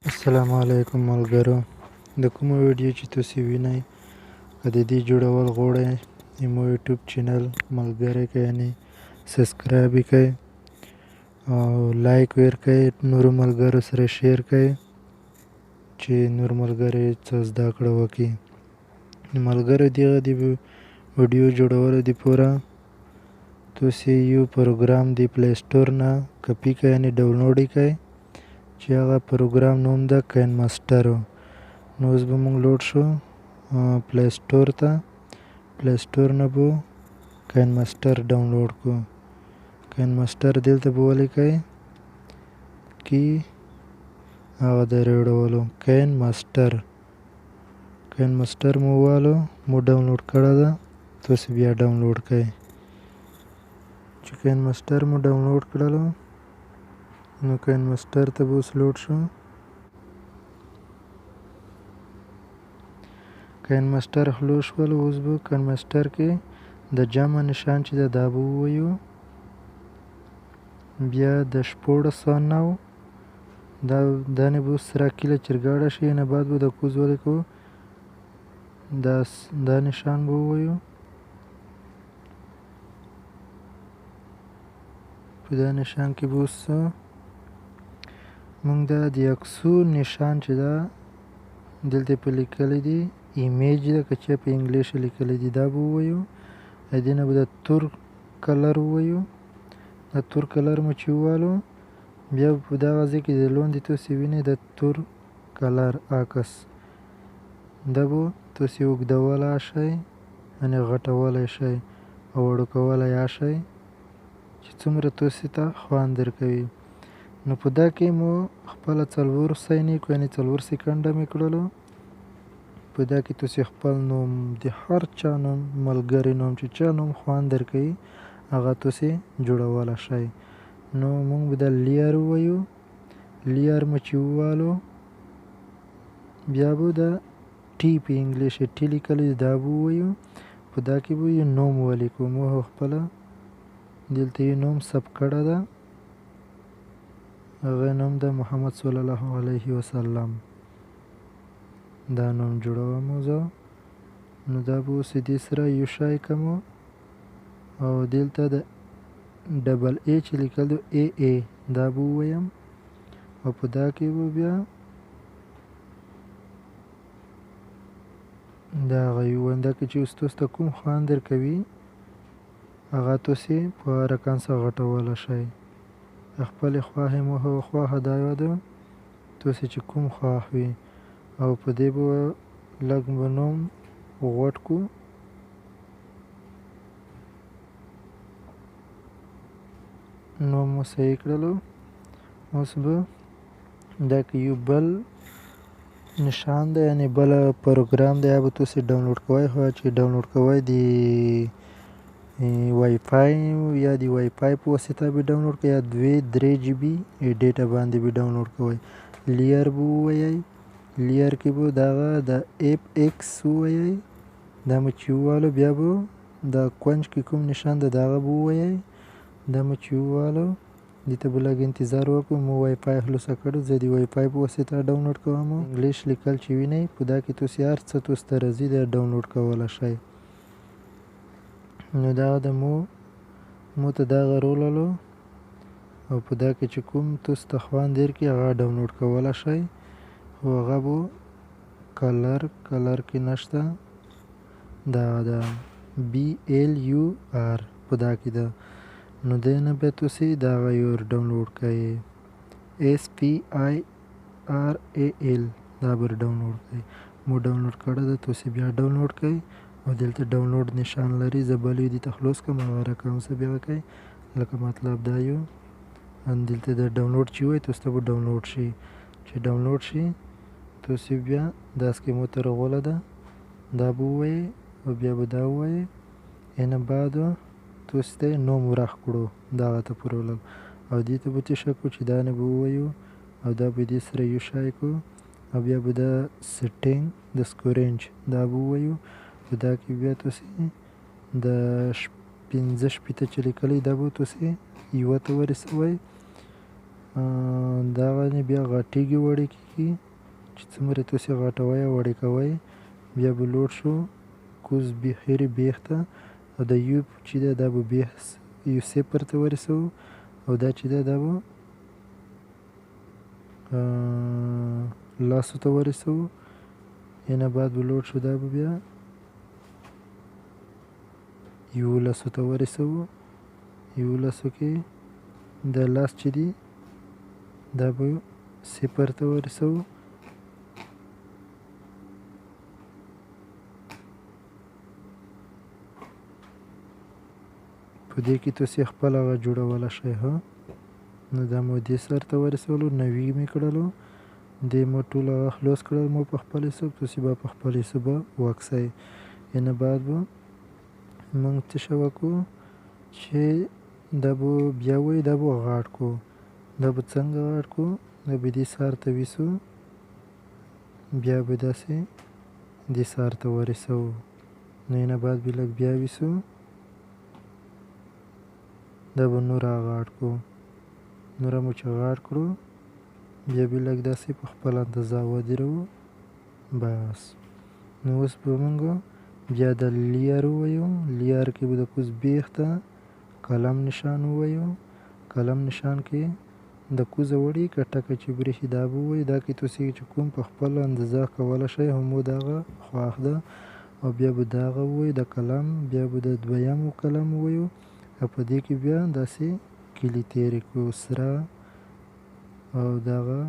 السلام عليکم ملګرو، د کومه ویډیو چې تاسو وینئ که د دې جوړول غواړئ مو یوټوب چینل ملګری کړئ، یعنې سسکريب یې کړئ او لایک یې ورکړئ، نورو ملګرو سره شیر کړئ چې نور ملګري څه زده کړه وکړي. ملګرو دغه د ویډیو جوړولو دپاره تاسې یو پروګرام د پلی سټور نه کپي کړئ، یعنې ډاونلوډ یې کړئ چې هغه پروګرام نوم ده کاین ماسټر. نو اوس به موږ لوډ شو پلی سټور ته. پلی سټور نه به کاین ماسټر ډاونلوډ کړو. کاین ماسټر دلته به ولیکئ کې هغه د راوړولو کاین ماسټر. کاین ماسټر مو ووالو، مو ډاونلوډ کړه ده، تاسې بیا ډاونلوډ کړئ. چې کاین ماسټر مو ډاونلوډ کړلو نو کاین ماسټر ته به اوس لوډ شو. کاین ماسټر خلاص شول. اوس به کاین ماسټر کې د جمع نشان چې ده دا به ووایو، بیا د 1409 دا نه به اوس راکیله چرګاړه شي، نه بعد به د کوز ولیکو، دا نشان به ووایو. په دا نشان کې به اوس مونږ د عکسو نشان چې ده دلته په لیکلی دی ایمیج ده، که چا په انګلیش لیکلی دی دا به ووایو. دې نه به د تور کلر ووایو. د تور کلر مو چې ووالو بیا په دغه ځای کې د لاندې تاسې وینئ د تور کلر عکس، دا به تاسې اوږدولی شئ، یعنې غټولی شئ او وړوکولی شئ چې څومره تاسې ته خوند درکوي. نو په دا کې مو خپله 4 ثانیې کړو، یعنې 4 سکنډه مې کړلو. په دا کې تاسې خپل نوم، د هر چا نوم، ملګري نوم، چې چا نوم خوند درکوي هغه تاسې جوړولی شئ. نو مونږ به دا لیر ووایو. لیر مو چې ووالو بیا به د ټي په انګلیش ټي لیکلی دا به ووایو. په دا کې به یو نوم ولیکو. مو خپله دلته یو نوم ثبت کړی ده، هغه نوم ده محمد صلی الله علیه وسلم. دا نوم جوړوم زه. نو دا به اوس دې سره یو شی کوم او دلته د ډبل ای چې لیکل دی ای ای دا به ووایم. او په دا کې به بیا دا هغه ووایم. دا کې چې اوس تاسو ته کوم خوند درکوي هغه تاسې په رقم سره غټولی شئ. خپلې خواهې مو خواهه دا ده تاسې چې کوم خوښ وي. او په دې به لږ به نوم غوټ کړو. نوم مو صحیح کړلو. اوس به دا کې یو بل نشان دی، یعنې بل پروګرام دی، هغه به تاسې ډاونلوډ کوئ. خو چې ډاونلوډ کوئ د وای فای یا د وای فای په واسطه به ډاونلوډ کوئ، یا 2-3 GB ډیټا باندې به ډاونلوډ کوئ. لیر به ووایئ. لیر کې به دغه د اپ ایکس ووایئ. دا مو چې ووالو بیا به د کونج کې کوم نشان ده د هغه به ووایئ. دا مو چې ووالو دې ته به لږ انتظار وکړو. مو وای فای خلاصه کړو. زه د وای فای په واسطه ډاونلوډ کوم. انګلیش لیکل چې وینئ په دا کې تاسې هر څه تاسو ته راځي دا ډاونلوډ کولی شئ. نو دغه د مو ته دغه روللو او په دا کې چې کوم تاسو ته خوند درکړي هغه ډاونلوډ کولی شئ. خو هغه به کلر کې نشته، دغه د BLUR په دا کې ده. نو دې نه بیا تاسې دغه یو ډاونلوډ کړئ SPIRAL دا به ډاونلوډ کړئ. مو ډاونلوډ کړی ده، تاسې بیا ډاونلوډ کړئ. او دلته ډاونلوډ نشان لري، زه بل ویډیو ته خلاص کړم هغه رقم سره بیا کوئ. لکه مطلب دا یو دلته د ډاونلوډ چې وایي تاسو ته به ډاونلوډ شي. چې ډاونلوډ شي تاسې بیا دا سکیم ته راغله ده دا به ووایئ او بیا به دا ووایئ. اینه بعد تاسې ته نوم ورخ کړو دغه ته پرولل او دې ته به تشه کړو چې دا نه به ووایو او دا به دې سره یو شی کړو او بیا به د سیټینګ د سکورینج دا به ووایو. په دا کې بیا تاسې د 15 چې لیکلی دا به تاسې یوه ته ورسوئ دغه نه بیا غټېږي وړې کېږي چې څومره تاسې غټوئ او وړې کوئ بیا به لوډ شو کوز خیرې بیخ ته او د یو چې ده دا به بیخ یو صفر ته ورسوو او دا چې ده دا به لاسو ته ورسوو اینه بعد به لوډ شو دا به بیا 11 ته ورسوو 11 کې د لاس چې دي دا به صفر ته ورسوو په دې کې تاسې خپل هغه جوړولی شئ ها نو دا مو دې سر ته ورسولو 90 مې کړلو دې مو ټول هغه خلاص کړل مو په خپل حساب تاسې به په خپل حساب وکسئ اینه بعد به موږ څه شی وکړو چې دا به بیا وایي دا به غاټ کړو دا به څنګه غاټ کړو دا به دې سر ته ویسو بیا به داسې دې سر ته ورسوو نو اینه بعد به لږ بیا ویسو دا به نور غاټ کړو نوره مو چې غاټ کړو بیا به لږ داسې په خپل اندازه ودروو بس نو اوس به موږ بیا د لیر ووایو لیر کې به د کوز بیخ ته قلم نشان ووایو قلم نشان کې د کوزه وړي که ټکه چې برېښي دا به ووایو دا کې تاسې چې کوم په خپل اندازه کولی شئ همو دغه خواښ ده او بیا به دغه ووایو د قلم بیا به د دویمو قلم ووایو او په دې کې بیا داسې کلي تېرې کړو سره او دغه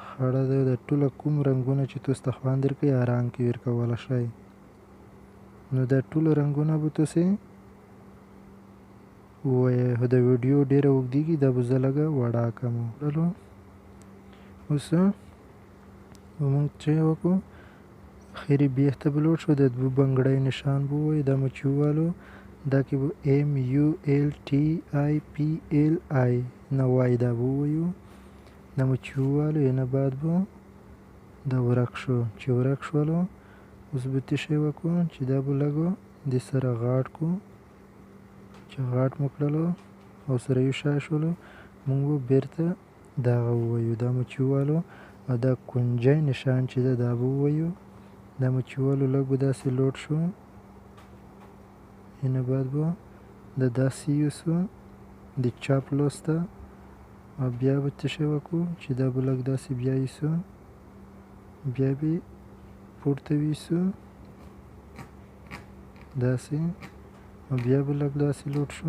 خړه ده د ټوله کوم رنګونه چې تاسو ته خوند درکوي رنګ کې ورکولی شئ نو دا ټول رنګونه به تاسې ووایئ خو د ویډیو ډېره اوږدېږي دا به زه لږه وړه کړم اوس موږ چې وکړو خیرې بیخ ته به لوډ شو د دوه بنګړۍ نشان به ووایو دا مو چې ووالو دا کې به MULTIPLI نه وای دا به ووایو دا مو چې ووالو اینه بعد به دا ورک شو چې ورک شولو اوس به څه شی وکړو چې دا به لږ دې سره غاټ کړو چې غاټ مو کړلو او سره یو شی شولو موږ به بېرته دغه ووایو دا مو چې ووالو او دا کونجۍ نشان چې ده دا به ووایو دا مو چې ووالو لږ به داسې لوډ شو اینه بعد به د داسې یوسو د چاپ لاس ته او بیا به څه شی وکړو چې دا به لږ داسې بیا یوسو بیا به پورته ویسو داسې او بیا به لږ داسې لوډ شو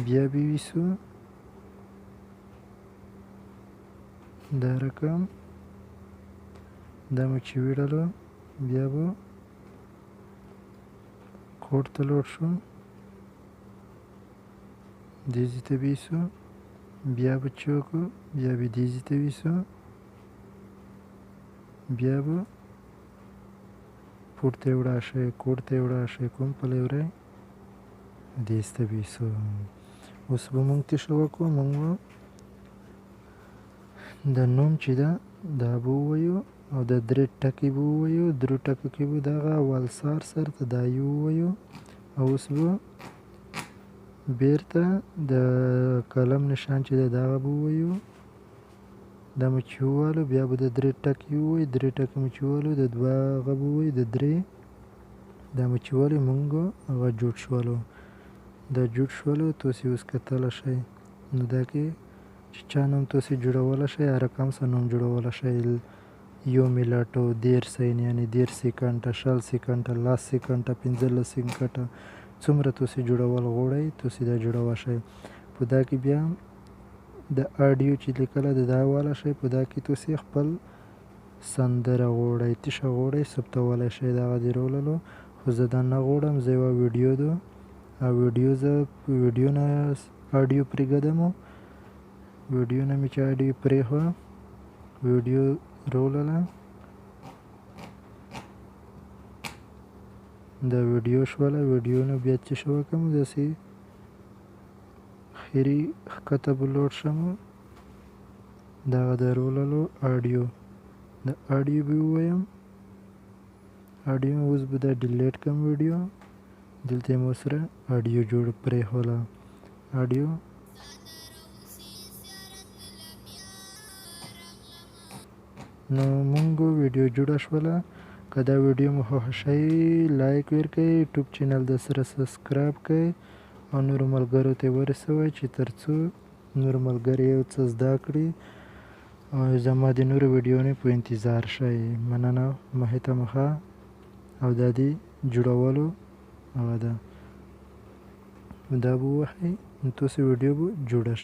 بیا به ویسو دا رقم دا مو چې ویړلو بیا به کوټ ته لوډ شو دې ځای ته به ویسو بیا به چې وکړو بیا به دې ځای ته ویسو بیا به پورته وړه شئ کوټ ته وړه شئ کوم پلی وړئ دې ته به ویسو اوس به موږ څه شی وکړو موږ به د نوم چې ده دا به ووایو او د درې ټکي به ووایو درو ټکو کې به دغه اول سر ته دا یو ووایو او اوس به بېرته د قلم نشان چې ده دغه به ووایو دا مو چې ووالو بیا به د درې ټکي ووایو درې ټکي مو چې ووالو د دوه هغه به ووایو د درې دا مو چې ووالو موږ هغه جوړ شولو دا جوړ شولو تاسې اوس کتلی شئ نو دا کې چې چا نوم تاسې جوړولی شئ هر رقم څه نوم جوړولی شئ یو منټ 10 سین یعنې 10 سکنډه 20 سکنډه 10 سکنډه 15 سکنډه څومره تاسې جوړول غواړئ تاسې دا جوړولی شئ په دا کې بیا د اډیو چې لیکله ده دا والی شئ په دا کې تاسې خپل سندره غواړئ څه شی غواړئ ثبتولی شئ دغه دې راوللو خو زه دا نه غواړم زه یوه ویډیو ده او ویډیو نه اډیو پرېږدم ویډیو نه مې چې اډیو پرېښوه ویډیو راولله دا ویډیو شوله ویډیو نه بیا څه شی وکړم داسې خیرې ښکته به لوډ شم دغه د راوللو اډیو د اډیو به ووایم اډیو اوس به دا ډیلیټ کړم ویډیو دلته یې مو سره اډیو جوړ پرېښوله اډیو نو مونږ ویډیو جوړه شوله که دا ویډیو مو خوښه شي لایک ورکړئ یوټوب چینل درسره سسکرایب کړئ او نورو ملګرو ته ورسوئ چې ترڅو نور ملګري یو څه زده کړي او زما د نورو ویډیوونو په انتظار شئ مننه مخې ته مخه او دا د جوړولو هغه ده دا به ووهئ نو تاسو ویډیو به جوړه شي